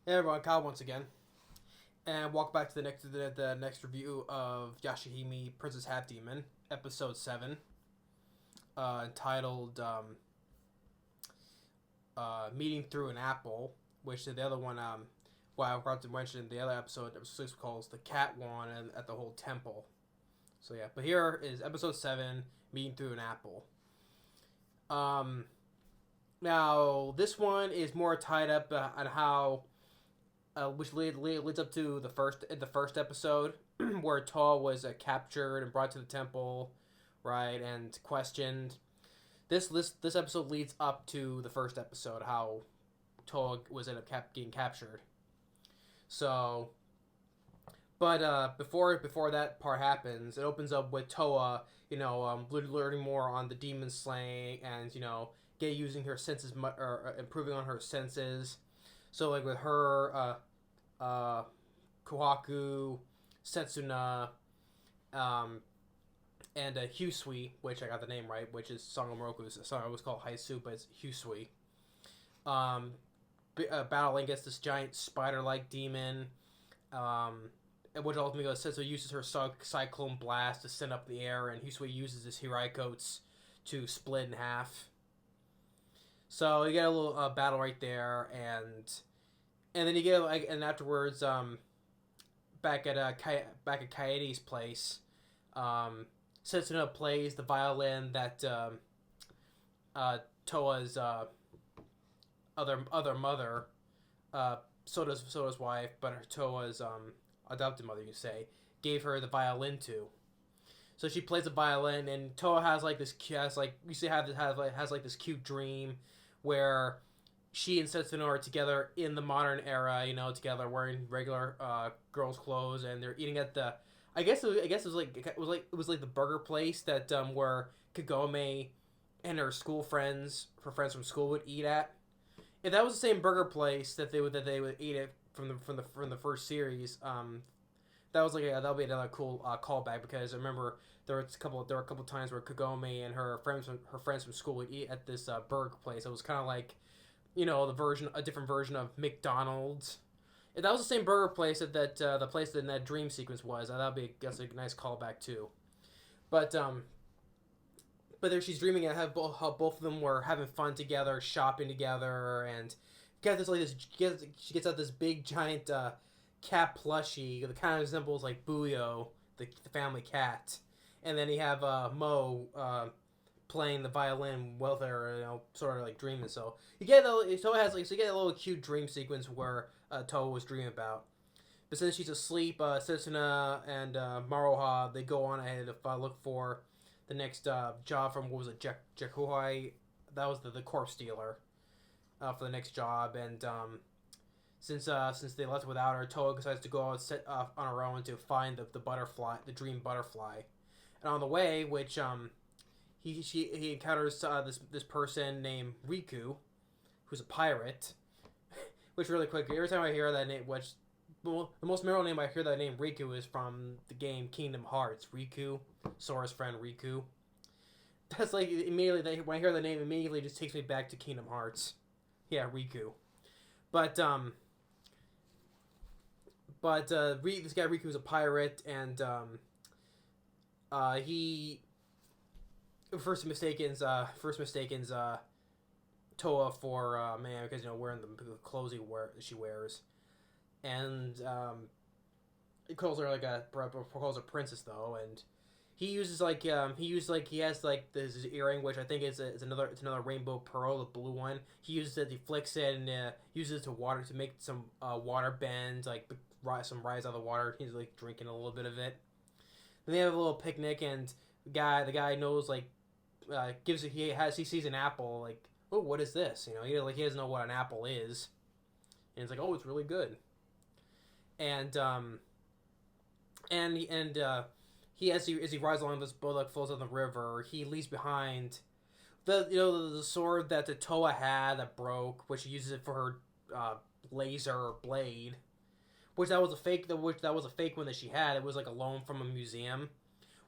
Hey everyone, Kyle once again, and welcome back to the next review of Yashahime Princess Half Demon, episode 7, entitled "Meeting Through an Apple," which the other one, well, I forgot to mention the other episode, episode 6, calls "The Cat One" and at the whole temple. So yeah, but here is episode 7, "Meeting Through an Apple." Um, Now this one is more tied up on how. Which leads up to the first episode, where Toa was captured and brought to the temple, right, and questioned. This episode leads up to the first episode, how Toa was ended up getting captured. So, but before that part happens, it opens up with Toa, learning more on the demon slaying and get using her senses or improving on her senses. So like with her, uh, Kohaku, Setsuna, um, and Husui, which I got the name right, which is Sangomoroku's song. I was called Haisu, but it's Husui. Um, Battling against this giant spider-like demon, um, which ultimately goes. Setsu uses her cyclone blast to send up the air, and Husui uses his Hiraikotes to split in half. So you get a little battle right there, and then you get and afterwards, back at Kaede's place, um, Setsuna plays the violin that Toa's other mother, Soda's wife, but her Toa's adopted mother, you say, gave her the violin to. So she plays the violin, and Toa has like this has like this cute dream where she and Setsuna are together in the modern era, together wearing regular girls' clothes, and they're eating at the. I guess it was like the burger place that where Kagome and her friends from school would eat at. If that was the same burger place that they would eat it from the first series, that was that'll be another cool callback, because I remember there were a couple times where Kagome and her friends from school would eat at this burger place. It was kind of like a different version of McDonald's. If that was the same burger place that the place that in that dream sequence was, that's a nice callback too. But there she's dreaming and how both of them were having fun together, shopping together, and she gets out this big giant cat plushie that kind of resembles like Booyo, the family cat, and then you have Mo playing the violin with her, sort of like dreaming. So you get a little cute dream sequence where Toa was dreaming about. But since she's asleep, Setsuna and Maruha, they go on ahead to look for the next job from, what was it, Jakuhai? That was the corpse dealer for the next job. And since they left without her, Toa decides to go out set off on her own to find the butterfly, the dream butterfly. And on the way, which he encounters this person named Riku, who's a pirate. Which, really quick, every time I hear that name, the most memorable name I hear that name Riku is from the game Kingdom Hearts. Riku, Sora's friend Riku. That's like immediately when I hear the name, immediately just takes me back to Kingdom Hearts. Yeah, Riku. But this guy Riku is a pirate, and he first mistakens Toa for man, because wearing the clothes she wears, and he calls her calls her princess though, and he uses he has like this earring, which I think is another rainbow pearl, the blue one. He uses it, he flicks it, and uses it to make some water bend, like some rise out of the water. He's like drinking a little bit of it. Then they have a little picnic, and the guy knows he sees an apple, like, oh, what is this? He doesn't know what an apple is, and it's like, oh, it's really good. And he as he rides along this boat that flows on the river, he leaves behind the sword that the Toa had that broke, which he uses it for her laser blade. Which that was a fake. That was a fake one that she had. It was like a loan from a museum.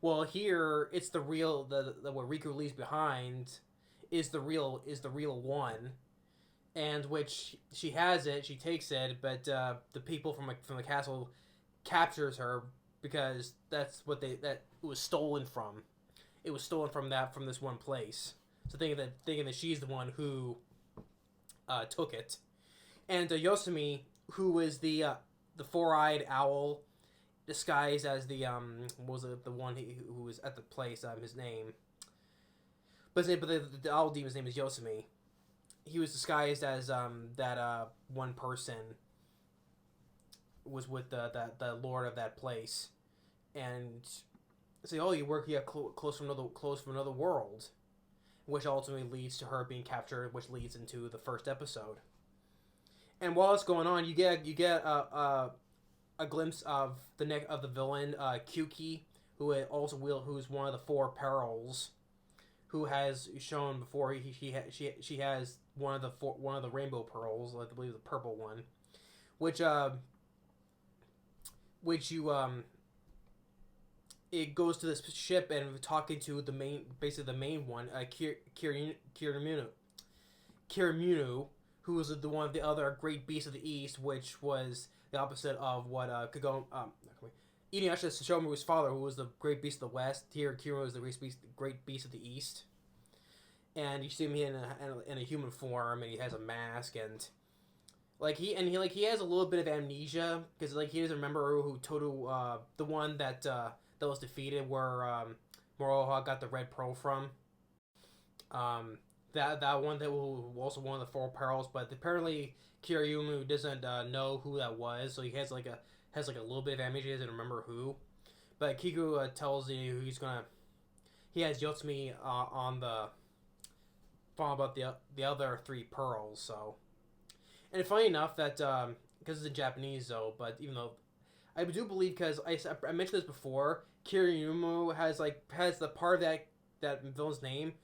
Well, here it's the real what Riku leaves behind is the real one, and which she has it, she takes it, but the people from the castle captures her because that's what that it was stolen from. It was stolen from this one place. So thinking that she's the one who took it, and Yosemi, who is the four-eyed owl disguised as the what was it, the one who was at the place, his name, but the owl demon's name is Yosemi. He was disguised as that one person was with the lord of that place, and say, oh, you work here close from another world, which ultimately leads to her being captured, which leads into the first episode. And while it's going on, you get a glimpse of the villain, Kyuki, who's one of the four perils, who has shown before she has one of the rainbow pearls, I believe the purple one, which it goes to this ship and talking to basically the main one, Kirimunu, who was the one of the other great beasts of the east, which was the opposite of what Inuyasha Sesshomaru's father, who was the great beast of the west. Here, Kirimunu is the great beast of the east. And you see him in a human form, and he has a mask, and he has a little bit of amnesia because he doesn't remember who Toru, the one that was defeated, where Moroha got the red pearl from. That one that was also one of the four perils, but apparently Kiryumu doesn't know who that was, so he has a little bit of amnesia, he doesn't remember who. But Kiku tells you he has Yotsumi on the phone about the other three pearls. So, and funny enough that because it's in Japanese though, but even though I do believe, because I mentioned this before, Kiryumu has the part of that villain's name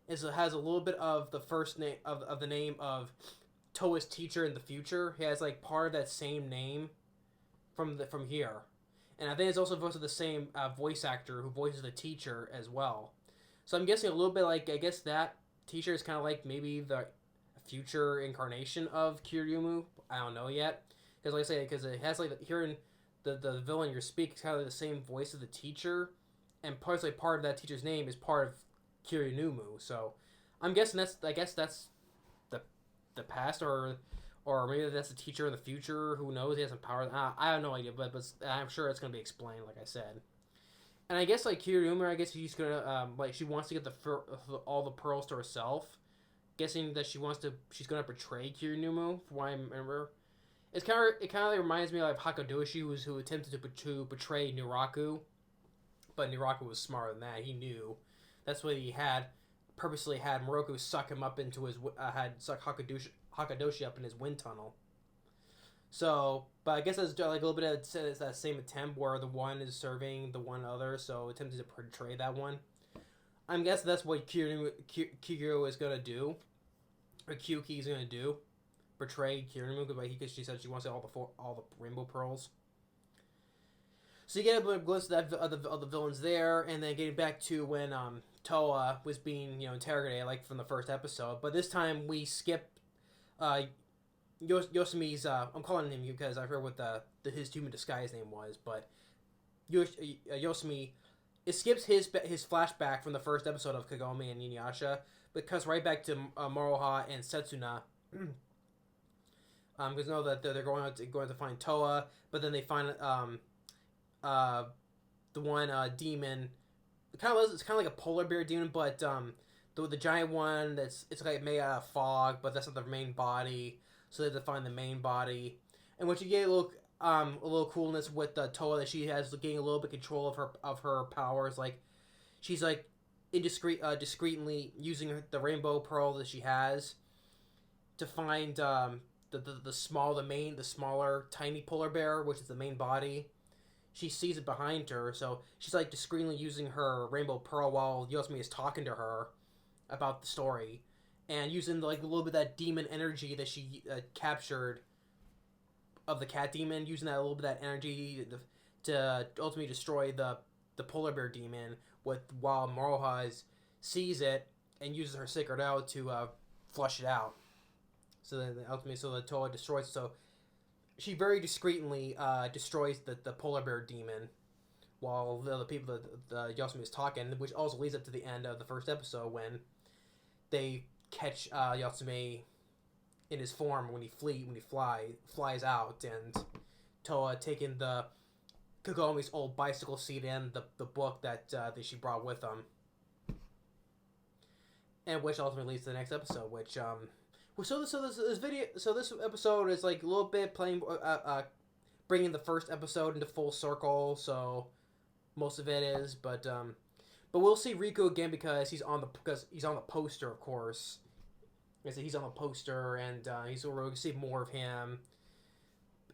has a little bit of the first name of the name of Toa's teacher in the future. He has part of that same name from here, and I think it's also voiced the same voice actor who voices the teacher as well. So I'm guessing a little bit I guess that teacher is kind of maybe the future incarnation of Kiryumu. I don't know yet, because I say, because it has hearing the villain you're speaking is kind of the same voice of the teacher, and part of that teacher's name is part of Kiryumu. So I'm guessing that's the past, or maybe that's the teacher in the future. Who knows? He has some power. I have no idea, but I'm sure it's gonna be explained, like I said. And I guess Kiryumu, I guess she's gonna she wants to get all the pearls to herself, guessing that she's gonna betray Kiryumu. From what I remember, it kind of reminds me of Hakadoshi, who attempted to betray Niraku, but Niraku was smarter than that. He knew. That's what he purposely had Moroku suck him up into his suck Hakadoshi up in his wind tunnel. So, but I guess that's a little bit of that same attempt where the one is serving the one other, so attempting to portray that one. I'm guessing that's what Kikyo is gonna do, or Kyuki is gonna do, betray Kiryumu, because she said she wants all the rainbow pearls. So you get a glimpse of the villains there, and then getting back to when Toa was being interrogated from the first episode, but this time we skip Yosemi's. I'm calling him because I forgot what his human disguise name was, but Yosemi. It skips his flashback from the first episode of Kagome and Inuyasha, but cuts right back to Moroha and Setsuna. Because know that they're going to find Toa, but then they find the one demon. It's kind of like a polar bear demon, but the giant one it's made out of fog, but that's not the main body. So they have to find the main body, and once you get a little coolness with Toa, that she has getting a little bit control of her powers. She's discreetly using the rainbow pearl that she has to find the smaller tiny polar bear, which is the main body. She sees it behind her, so she's discreetly using her rainbow pearl while Yosemi is talking to her about the story, and using a little bit of that demon energy that she captured of the cat demon, using that a little bit of that energy to ultimately destroy the polar bear demon. While Moroha sees it and uses her sacred out to flush it out. So then ultimately, so the Toa destroys. So she very discreetly destroys the polar bear demon while the people the Yasumi is talking, which also leads up to the end of the first episode when they catch Yasume in his form when he flies out, and Toa taking the Kagome's old bicycle seat and the book that she brought with them, and which ultimately leads to the next episode, which this episode is like a little bit playing bringing the first episode into full circle, so most of it is, but we'll see Riku again because he's on the poster, of course. He's on the poster, and we're going to see more of him.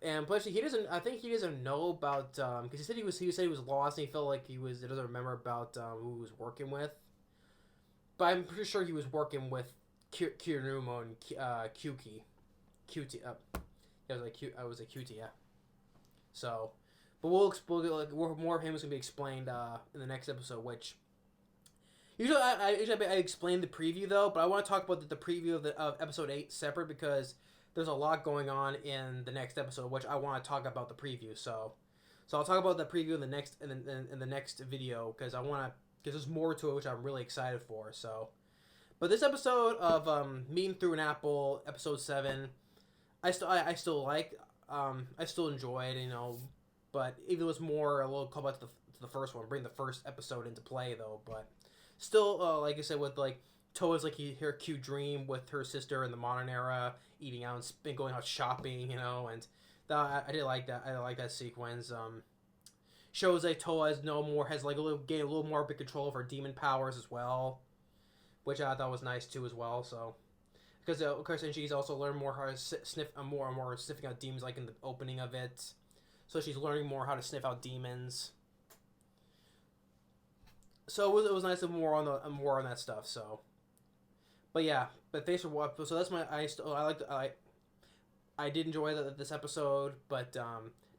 And plus, he doesn't. I think he doesn't know about because he said he was lost, and he felt like he doesn't remember about who he was working with. But I'm pretty sure he was working with Kirumo and Kyuki. Cutie. I was a cutie. Yeah. So, but more of him is gonna be explained in the next episode. Which usually I explain the preview though, but I want to talk about the preview of episode 8 separate because there's a lot going on in the next episode, which I want to talk about the preview. So I'll talk about the preview in the next video because there's more to it, which I'm really excited for. So, but this episode of Meeting Through an Apple, episode 7, I still like. I still enjoy it, but even though it's more a little callback to the first one, bring the first episode into play though. But still, like I said, with like Toa's like her cute dream with her sister in the modern era, eating out and going out shopping, and I did like that. I like that sequence. Shows that Toa has like gained a little more big control of her demon powers as well, which I thought was nice too as well. So because of course, and she's also learned more how to sniff more and more sniffing out demons, like in the opening of it. So she's learning more how to sniff out demons. So it was nice to more on that stuff. So, but yeah, thanks for watching. So that's I did enjoy this episode, but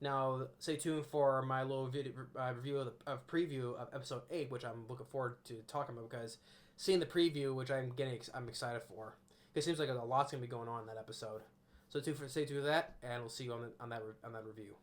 now stay tuned for my little video review of preview of episode 8, which I'm looking forward to talking about because seeing the preview, which I'm excited for. It seems like a lot's gonna be going on in that episode. So stay tuned for that, and we'll see you on that review.